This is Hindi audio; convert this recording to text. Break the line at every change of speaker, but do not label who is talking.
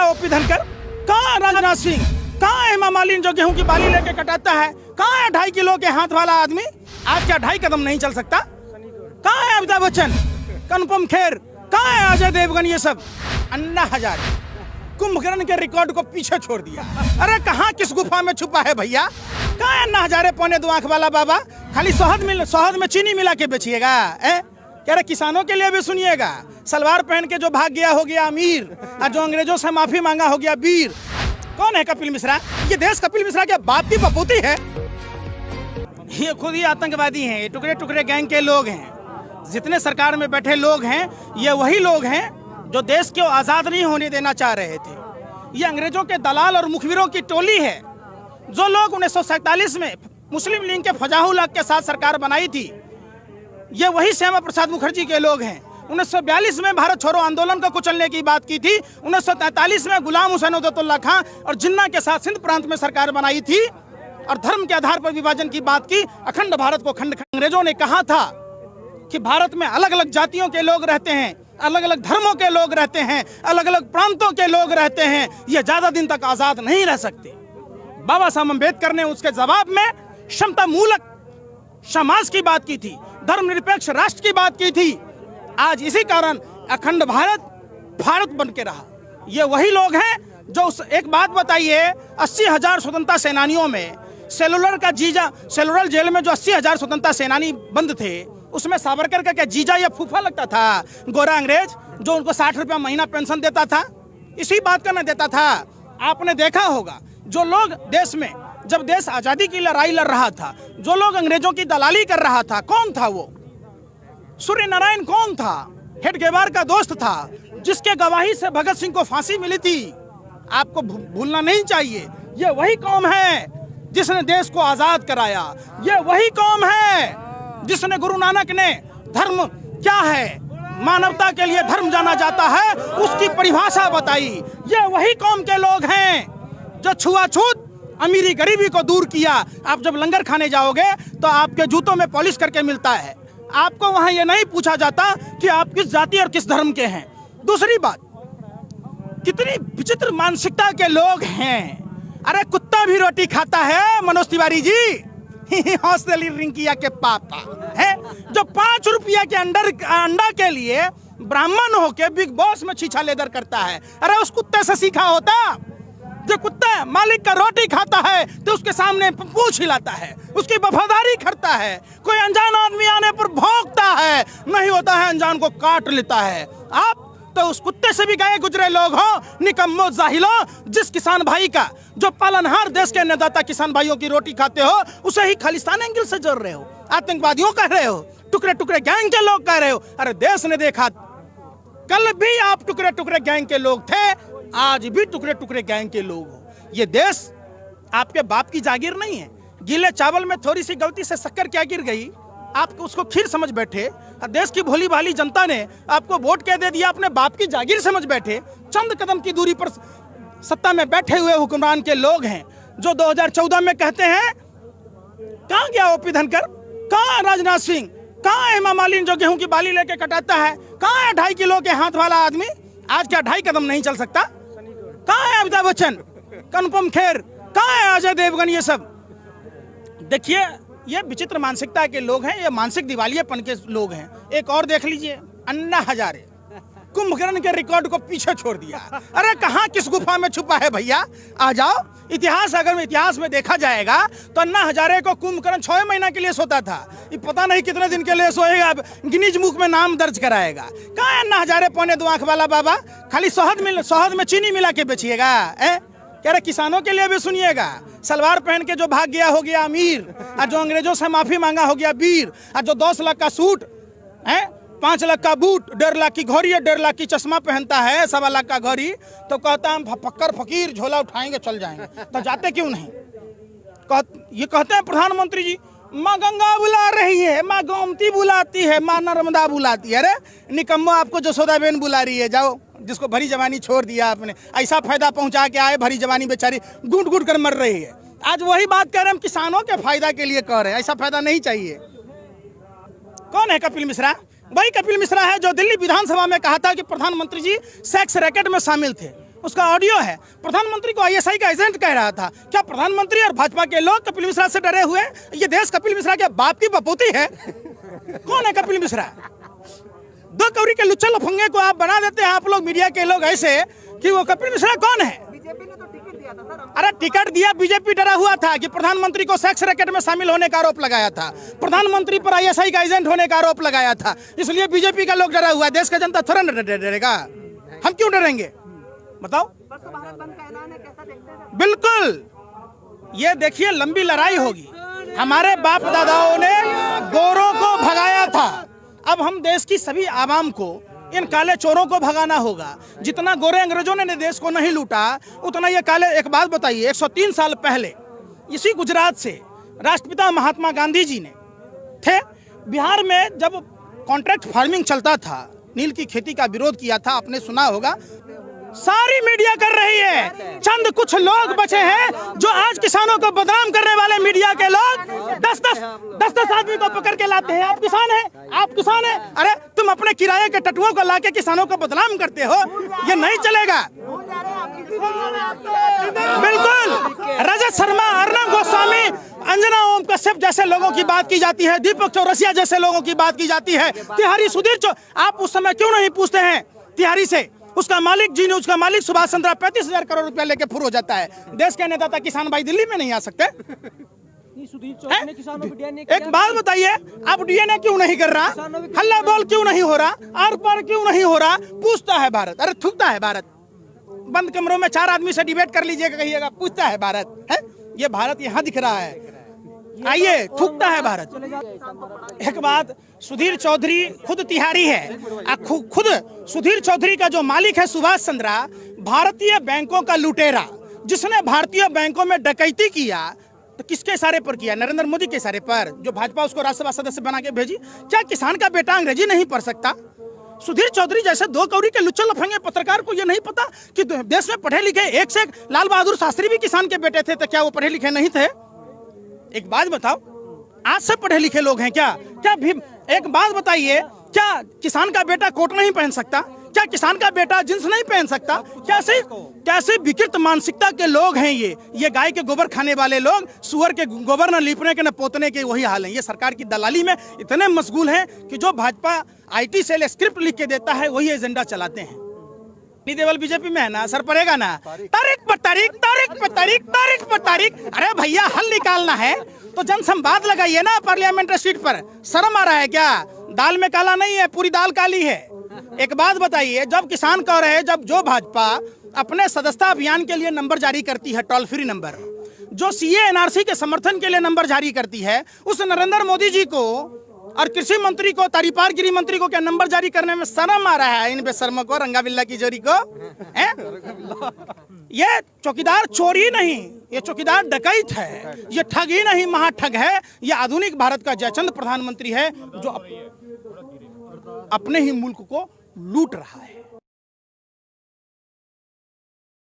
गया ओपी धनकर? कहाँ है राजनाथ सिंह? कहाँ है हेमा मालिनी जो गेहूं की बाली लेके कटाता है? कहाँ है 2.5 किलो के हाथ वाला आदमी? आज क्या 2.5 कदम नहीं चल सकता? कहाँ है अमिताभ बच्चन, अनुपम खेर, कहाँ है अजय देवगन? ये सब अन्ना हजारे कुंभकर्ण के रिकॉर्ड को पीछे छोड़ दिया। अरे कहाँ किस गुफा में छुपा है भैया? कहाँ है अन्ना हजारे 2.25 आंख वाला बाबा? खाली शहद में चीनी मिला के बेचिएगा? कह रहे किसानों के लिए भी सुनिएगा। सलवार पहन के जो भाग गया हो गया अमीर, और जो अंग्रेजों से माफी मांगा हो गया वीर। कौन है कपिल मिश्रा? ये देश कपिल मिश्रा के बाप की बपूती है। ये खुद ही आतंकवादी हैं, ये टुकड़े टुकड़े गैंग के लोग हैं। जितने सरकार में बैठे लोग हैं, ये वही लोग हैं जो देश को आजाद नहीं होने देना चाह रहे थे। ये अंग्रेजों के दलाल और मुखबिरों की टोली है। जो लोग 1947 में मुस्लिम लीग के फजाहुल हक के साथ सरकार बनाई थी, ये वही श्यामा प्रसाद मुखर्जी के लोग हैं। 1942 में भारत छोड़ो आंदोलन को कुचलने की बात की थी। 1943 में गुलाम हुसैन उद्दौला खां और जिन्ना के साथ सिंध प्रांत में सरकार बनाई थी और धर्म के आधार पर विभाजन की बात की। अखंड भारत को खंड अंग्रेजों ने कहा था कि भारत में अलग अलग जातियों के लोग रहते हैं, अलग अलग धर्मों के लोग रहते हैं, अलग अलग प्रांतों के लोग रहते हैं, ये ज्यादा दिन तक आजाद नहीं रह सकते। बाबा साहब अम्बेडकर ने उसके जवाब में क्षमता मूलक समाज की बात की थी, धर्मनिरपेक्ष राष्ट्र की बात की थी। आज इसी कारण अखंड भारत बन के रहा। ये वही लोग हैं जो एक बात बताइए, 80,000 स्वतंत्रता सेनानियों में सेलुलर जेल में जो 80,000 स्वतंत्रता सेनानी बंद थे, उसमें सावरकर का क्या जीजा या फूफा लगता था? गोरा अंग्रेज जो उनको 60 रुपया महीना पेंशन देता था, इसी बात का न देता था। आपने देखा होगा जो लोग देश में, जब देश आजादी की लड़ाई लड़ रहा था, जो लोग अंग्रेजों की दलाली कर रहा था, कौन था वो? सूर्य नारायण कौन था? हेडगेवार का दोस्त था, जिसके गवाही से भगत सिंह को फांसी मिली थी। आपको भूलना नहीं चाहिए। ये वही कौम है जिसने देश को आजाद कराया। ये वही कौम है जिसने गुरु नानक ने धर्म क्या है, मानवता के लिए धर्म जाना जाता है, उसकी परिभाषा बताई। ये वही कौम के लोग हैं जो छुआछूत अमीरी गरीबी को दूर किया। आप जब लंगर खाने जाओगे तो आपके जूतों में पॉलिश करके मिलता है। आपको वहां ये नहीं पूछा जाता कि आप किस जाति और किस धर्म के हैं। दूसरी बात, कितनी विचित्र मानसिकता के लोग हैं। अरे कुत्ता भी रोटी खाता है मनोज तिवारी जी। हौसली रिंकिया के पापा है जो 5 रुपया के अंडा के लिए ब्राह्मण होके बिग बॉस में छीछा लेदर करता है। अरे उस कुत्ते से सीखा होता। जो कुत्ता मालिक का रोटी खाता है तो उसके सामने पूंछ हिलाता है, उसकी वफादारी करता है। कोई अनजान आदमी आने पर भौंकता है, नहीं होता है अनजान को काट लेता है। आप तो उस कुत्ते से भी गए गुजरे लोग हो, निकम्मो जाहिलो। जिस किसान भाई का, जो पालनहार देश के अन्नदाता किसान भाइयों की रोटी खाते हो, उसे ही खालिस्तान एंगल से जोड़ रहे हो, आतंकवादियों कह रहे हो, टुकड़े टुकड़े गैंग के लोग कह रहे हो। अरे देश ने देखा, कल भी आप टुकड़े टुकड़े गैंग के लोग थे, आज भी टुकड़े टुकड़े गैंग के लोग हो। ये देश आपके बाप की जागीर नहीं है। गीले चावल में थोड़ी सी गलती से शक्कर क्या गिर गई, आप उसको खीर समझ बैठे। देश की भोली भाली जनता ने आपको वोट क्या दे दिया, अपने बाप की जागीर समझ बैठे। चंद कदम की दूरी पर सत्ता में बैठे हुए हुक्मरान के लोग हैं जो 2014 में कहते हैं, कहाँ गया ओपी धनकर? कहाँ है राजनाथ सिंह? कहाँ है हेमा मालिनी जो गेहूं की बाली लेके कटाता है? कहाँ है 2.5 किलो के हाथ वाला आदमी? आज क्या 2.5 कदम नहीं चल सकता? कहाँ है अमिताभ बच्चन, अनुपम खेर, कहाँ है अजय देवगन? ये सब देखिए, ये विचित्र मानसिकता के लोग हैं, ये मानसिक दिवालियेपन के लोग हैं। एक और देख लीजिए, अन्ना हजारे कुंभकर्ण के रिकॉर्ड को पीछे छोड़ दिया। अरे कहाँ किस गुफा में छुपा है भैया? आ जाओ। अगर इतिहास में देखा जाएगा तो अन्ना हजारे को कुंभकर्ण 6 महीना के लिए सोता था। ये पता नहीं कितने दिन के लिए सोएगा, गिनीज बुक में नाम दर्ज कराएगा। कहाँ है अन्ना हजारे 2.25 आंख वाला बाबा? खाली शहद में चीनी मिला के बेचिएगा? कह रहे किसानों के लिए भी सुनिएगा। सलवार पहन के जो भाग गया हो गया अमीर, और जो अंग्रेजों से माफी मांगा हो गया वीर, और जो 10 लाख का सूट है, 5 लाख का बूट, 1.5 लाख की घड़ी, 1.5 लाख की चश्मा पहनता है, 1.25 लाख का घड़ी, तो कहता हम फक्कर फकीर झोला उठाएंगे चल जाएंगे। तो जाते क्यों नहीं? ये कहते हैं प्रधानमंत्री जी, माँ गंगा बुला रही है, माँ गोमती बुलाती है, माँ नर्मदा बुलाती है। अरे निकम्मो, आपको जसोदाबेन बुला रही है, जाओ। जिसको भरी जवानी छोड़ दिया आपने, ऐसा फायदा पहुंचा के आए, भरी जवानी बेचारी घुट घुट कर मर रही है। आज वही बात कह रहे हैं, हम किसानों के फायदा के लिए कह रहे हैं, ऐसा फायदा नहीं चाहिए। कौन है कपिल मिश्रा? वही कपिल मिश्रा है जो दिल्ली विधानसभा में कहा था कि प्रधानमंत्री जी सेक्स रैकेट में शामिल थे। उसका ऑडियो है। प्रधानमंत्री को आईएसआई का एजेंट कह रहा था। क्या प्रधानमंत्री और भाजपा के लोग कपिल मिश्रा से डरे हुए हैं? ये देश कपिल मिश्रा के बाप की बपूती है। कौन है कपिल मिश्रा? दो कौड़ी के लुच्चे लफंगे को आप बना देते हैं आप लोग, मीडिया के लोग, ऐसे कि वो कपिल मिश्रा कौन है?
बीजेपी ने तो टिकट दिया था सर।
अरे टिकट दिया, बीजेपी डरा हुआ था कि प्रधानमंत्री को सेक्स रैकेट में शामिल होने का आरोप लगाया था, प्रधानमंत्री पर आईएसआई का एजेंट होने का आरोप लगाया था, इसलिए बीजेपी का लोग डरा हुआ है। देश का जनता थोड़ा डरेगा, हम क्यों डरेंगे बताओ?
परसों भारत बंद का ऐलान है, कैसा देखते हैं?
बिल्कुल, ये देखिए लंबी लड़ाई होगी। हमारे बाप दादाओं ने गोरों को भगाया था, अब हम देश की सभी आवाम को, इन काले चोरों को भगाना होगा। जितना गोरे अंग्रेजों ने देश को नहीं लूटा, उतना ये काले। एक बात बताइए, 103 साल पहले इसी गुजरात से राष्ट्रपिता महात्मा गांधी जी ने थे बिहार में, जब कॉन्ट्रैक्ट फार्मिंग चलता था, नील की खेती का विरोध किया था, आपने सुना होगा। सारी मीडिया कर रही है, चंद कुछ लोग बचे हैं जो आज किसानों को बदनाम करने वाले मीडिया के लोग 10-10 आदमी को पकड़ के लाते हैं। आप किसान हैं, आप किसान हैं, अरे तुम अपने किराए के टटुओं को लाके किसानों को बदनाम करते हो, ये नहीं चलेगा। बिल्कुल, रजत शर्मा, अर्नब गोस्वामी, अंजना ओम कश्यप जैसे लोगों की बात की जाती है, दीपक चौरसिया जैसे लोगों की बात की जाती है, तिहारी सुधीर आप उस समय क्यों नहीं पूछते हैं तिहारी से? उसका मालिक जी ने, उसका मालिक सुभाष चंद्रा 35,000 करोड़ रुपया लेके फुर हो जाता है। देश के नेता किसान भाई दिल्ली में नहीं आ सकते? एक बात बताइए, आप डीएनए क्यों नहीं कर रहा? हल्ला बोल क्यों नहीं हो रहा? आर पार क्यों नहीं हो रहा? पूछता है भारत, अरे थूकता है भारत। बंद कमरों में 4 आदमी से डिबेट कर लीजिएगा, कहिएगा पूछता है भारत है। ये भारत यहाँ दिख रहा है, आइए थूकता है भारत। एक बात, सुधीर चौधरी खुद तिहारी है, खुद सुधीर चौधरी का जो मालिक है सुभाष चंद्रा, भारतीय बैंकों का लुटेरा, जिसने भारतीय बैंकों में डकैती किया, तो किसके इशारे पर किया? नरेंद्र मोदी के इशारे पर, जो भाजपा उसको राज्यसभा सदस्य बना के भेजी। क्या किसान का बेटा अंग्रेजी नहीं पढ़ सकता? सुधीर चौधरी जैसे दो कौड़ी के लुच्चे लफंगे पत्रकार को यह नहीं पता कि देश में पढ़े लिखे एक से एक, लाल बहादुर शास्त्री भी किसान के बेटे थे, तो क्या वो पढ़े लिखे नहीं थे? एक बात बताओ, आज से पढ़े लिखे लोग हैं क्या? क्या भी एक बात बताइए, क्या किसान का बेटा कोट नहीं पहन सकता? क्या किसान का बेटा जींस नहीं पहन सकता? कैसे विकृत मानसिकता के लोग हैं ये गाय के गोबर खाने वाले लोग, सुअर के गोबर न लीपने के न पोतने के, वही हाल है। ये सरकार की दलाली में इतने मशगूल हैं कि जो भाजपा आईटी सेल स्क्रिप्ट लिख के देता है वही एजेंडा चलाते हैं। देवल बीजेपी में है ना, असर पड़ेगा ना? तारीख पर तारीख, तारीख पर तारीख, तारीख पर तारीख। अरे भैया, हल निकालना है तो जनसंवाद लगाइए ना पार्लियामेंट स्ट्रीट पर। शर्म आ रहा है क्या? दाल में काला नहीं है, पूरी दाल काली है। एक बात बताइए, जब किसान कह रहे हैं, जब जो भाजपा अपने सदस्यता अभियान के लिए नंबर जारी करती है, टोल फ्री नंबर, जो सीए एनआरसी के समर्थन के लिए नंबर जारी करती है, उस नरेंद्र मोदी जी को और कृषि मंत्री को, तारीपार गिरी मंत्री को क्या नंबर जारी करने में शर्म आ रहा है? इन बेशर्मों को, रंगाबिल्ला की जोड़ी को है? ये चौकीदार चोर ही नहीं, ये चौकीदार डकैत है, ये ठग ही नहीं, महाठग है। ये आधुनिक भारत का जयचंद प्रधानमंत्री है जो अपने ही मुल्क को लूट रहा है।